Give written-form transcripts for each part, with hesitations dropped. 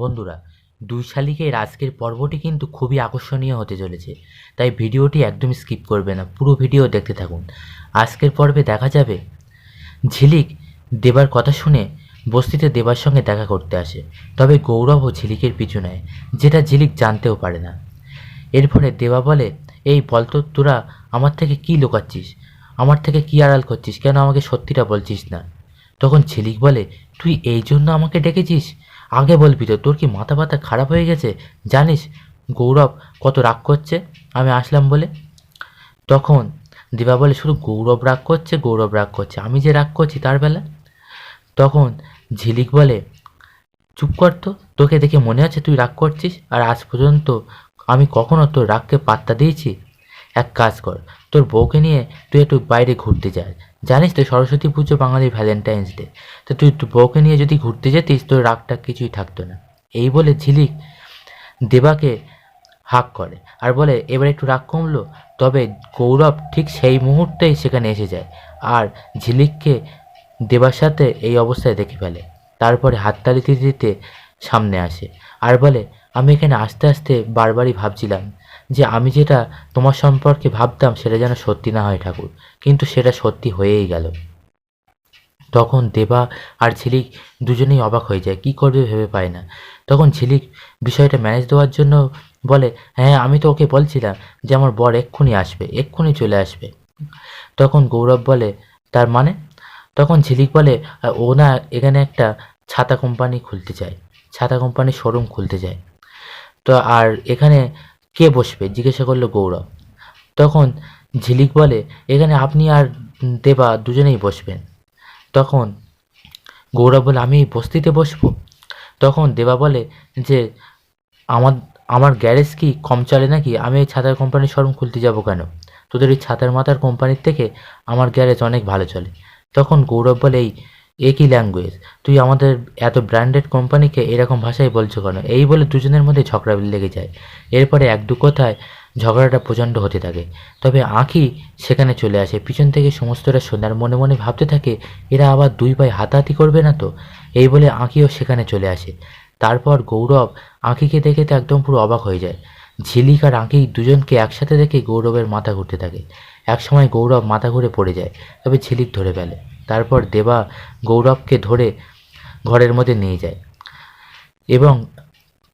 বন্ধুরা, দুই শালিকের আজকের পর্বটি কিন্তু খুবই আকর্ষণীয় হতে চলেছে, তাই ভিডিওটি একদম স্কিপ করবে না, পুরো ভিডিও দেখতে থাকুন। আজকের পর্বে দেখা যাবে ঝিলিক দেবার কথা শুনে বস্তিতে দেবার সঙ্গে দেখা করতে আসে, তবে গৌরবও ঝিলিকের পিছু নেয়, যেটা ঝিলিক জানতেও পারে না। এরপরে দেবা বলে, এই বলতো তোরা আমার থেকে কি লুকাচ্ছিস, আমার থেকে কি আড়াল করছিস, কেন আমাকে সত্যিটা বলছিস না? তখন ঝিলিক বলে, তুই এই জন্য আমাকে ডেকেছিস? আগে বলবি তো, তোর কি মাথা ব্যথা খারাপ হয়ে গেছে? জানিস গৌরব কত রাগ করছে আমি আসলাম বলে? তখন দিবা বলে, শুধু গৌরব রাগ করছে, গৌরব রাগ করছে, আমি যে রাগ করছি তার বেলা? তখন ঝিলিক বলে, চুপ কর তো, তোকে দেখে মনে হচ্ছে তুই রাগ করছিস? আর আজ পর্যন্ত আমি কখনো তোর রাগকে পাত্তা দিয়েছি? এক কাজ কর, তোর বউকে নিয়ে তুই একটু বাইরে ঘুরতে যা। জানিস তো সরস্বতী পুজো বাঙালির ভ্যালেন্টাইন্স ডে, তো তুই তোর বউকে নিয়ে যদি ঘুরতে যেতিস তোর রাগটা কিছুই থাকতো না। এই বলে ঝিলিক দেবাকে হাঁক করে আর বলে, এবার একটু রাগ কমলো? তবে গৌরব ঠিক সেই মুহূর্তেই সেখানে এসে যায় আর ঝিলিককে দেবার সাথে এই অবস্থায় দেখে ফেলে। তারপরে হাততালি দিতে দিতে সামনে আসে আর বলে, আমি এখানে আসতে আসতে বারবারই ভাবছিলাম যে আমি যেটা তোমার সম্পর্কে ভাবতাম সেটা যেন সত্যি না হয় ঠাকুর, কিন্তু সেটা সত্যি হয়েই গেল। তখন দেবা আর ঝিলিক দুজনেই অবাক হয়ে যায়, কি করবে ভেবে পায় না। তখন ঝিলিক বিষয়টা ম্যানেজ দেওয়ার জন্য বলে, হ্যাঁ আমি তো ওকে বলছিলাম যে আমার বর এক্ষুনি আসবে, এক্ষুনি চলে আসবে। তখন গৌরব বলে, তার মানে? তখন ঝিলিক বলে, ও না এখানে একটা ছাতা কোম্পানি খুলতে চায়, ছাতা কোম্পানির শোরুম খুলতে চায়। তো আর এখানে কে বসবে জিজ্ঞাসা করলো গৌরব। তখন ঝিলিক বলে, এখানে আপনি আর দেবা দুজনেই বসবেন। তখন গৌরব বলে, আমি এই বস্তিতে বসবো? তখন দেবা বলে যে, আমার আমার গ্যারেজ কি কম চলে নাকি? আমি এই ছাতার কোম্পানির শোরুম খুলতে যাব কেন? তোদের এই ছাতার মাথার কোম্পানির থেকে আমার গ্যারেজ অনেক ভালো চলে। তখন গৌরব বলে, এই একই ল্যাঙ্গুয়েজ, তুই আমাদের এত ব্র্যান্ডেড কোম্পানিকে এরকম ভাষায় বলছো কেন? এই বলে দুজনের মধ্যে ঝগড়া লেগে যায়। এরপরে এক দু কথায় ঝগড়াটা প্রচণ্ড হতে থাকে। তবে আঁখি সেখানে চলে আসে পিছন থেকে, সমস্তটা শোনার মনে মনে ভাবতে থাকে, এরা আবার দুই ভাই হাতাহাতি করবে না তো? এই বলে আঁখিও সেখানে চলে আসে। তারপর গৌরব আঁখিকে দেখে তো একদম পুরো অবাক হয়ে যায়। ঝিলিক আর আঁখি দুজনকে একসাথে দেখে গৌরবের মাথা ঘুরতে থাকে। একসময় গৌরব মাথা ঘুরে পড়ে যায়, তবে ঝিলিক ধরে ফেলে। তারপর দেবা গৌরবকে ধরে ঘরের মধ্যে নিয়ে যায় এবং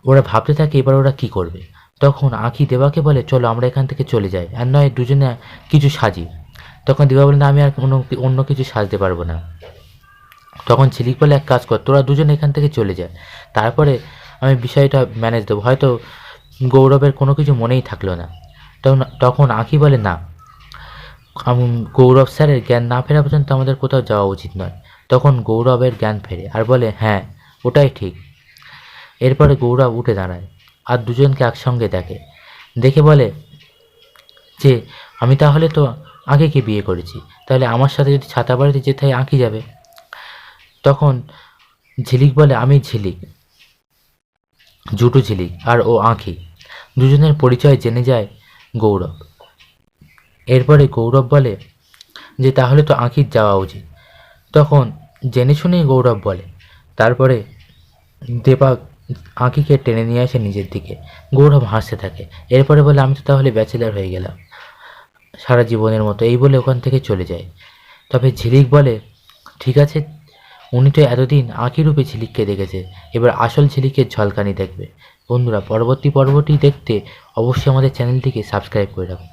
ওরা ভাবতে থাকে এবার ওরা কি করবে। তখন আঁখি দেবাকে বলে, চলো আমরা এখান থেকে চলে যাই, আর নয় দুজনে কিছু সাজি। তখন দেবা বলে, না আমি আর অন্য কিছু সাজতে পারবো না। তখন ঝিলিক বলে, এক কাজ কর, তোরা দুজনে এখান থেকে চলে যায়, তারপরে আমি বিষয়টা ম্যানেজ দেবো। হয়তো গৌরবের কোনো কিছু মনেই থাকলো না। তখন আঁখি বলে, না, গৌরব স্যারের জ্ঞান না ফেরা পর্যন্ত আমাদের কোথাও যাওয়া উচিত নয়। তখন গৌরবের জ্ঞান ফেরে আর বলে, হ্যাঁ ওটাই ঠিক। এরপরে গৌরব উঠে দাঁড়ায় আর দুজনকে একসঙ্গে দেখে, দেখে বলে যে, আমি তাহলে তো আঁখিকে বিয়ে করেছি, তাহলে আমার সাথে যদি ছাতা বাড়িতে যেতে হয় আঁখি যাবে। তখন ঝিলিক বলে, আমি ঝিলিক, জুটু ঝিলিক, আর ও আঁখি। দুজনের পরিচয় জেনে যায় গৌরব। এরপরে গৌরব বলে যে, তাহলে তো আঁখির যাওয়া উচিত। তখন জেনে শুনেই গৌরব বলে। তারপরে দেবা আঁখিকে টেনে নিয়ে আসে নিজের দিকে। গৌরব হাসতে থাকে। এরপরে বলে, আমি তো তাহলে ব্যাচেলার হয়ে গেলাম সারা জীবনের মতো, এই বলে ওখান থেকে চলে যায়। তবে ঝিলিক বলে, ঠিক আছে, উনি তো এতদিন আঁখি রূপে ঝিলিককে দেখেছে, এবার আসল ঝিলিকের ঝলকানি দেখবে। বন্ধুরা, পরবর্তী পর্বটি দেখতে অবশ্যই আমাদের চ্যানেলটিকে সাবস্ক্রাইব করে রাখুন।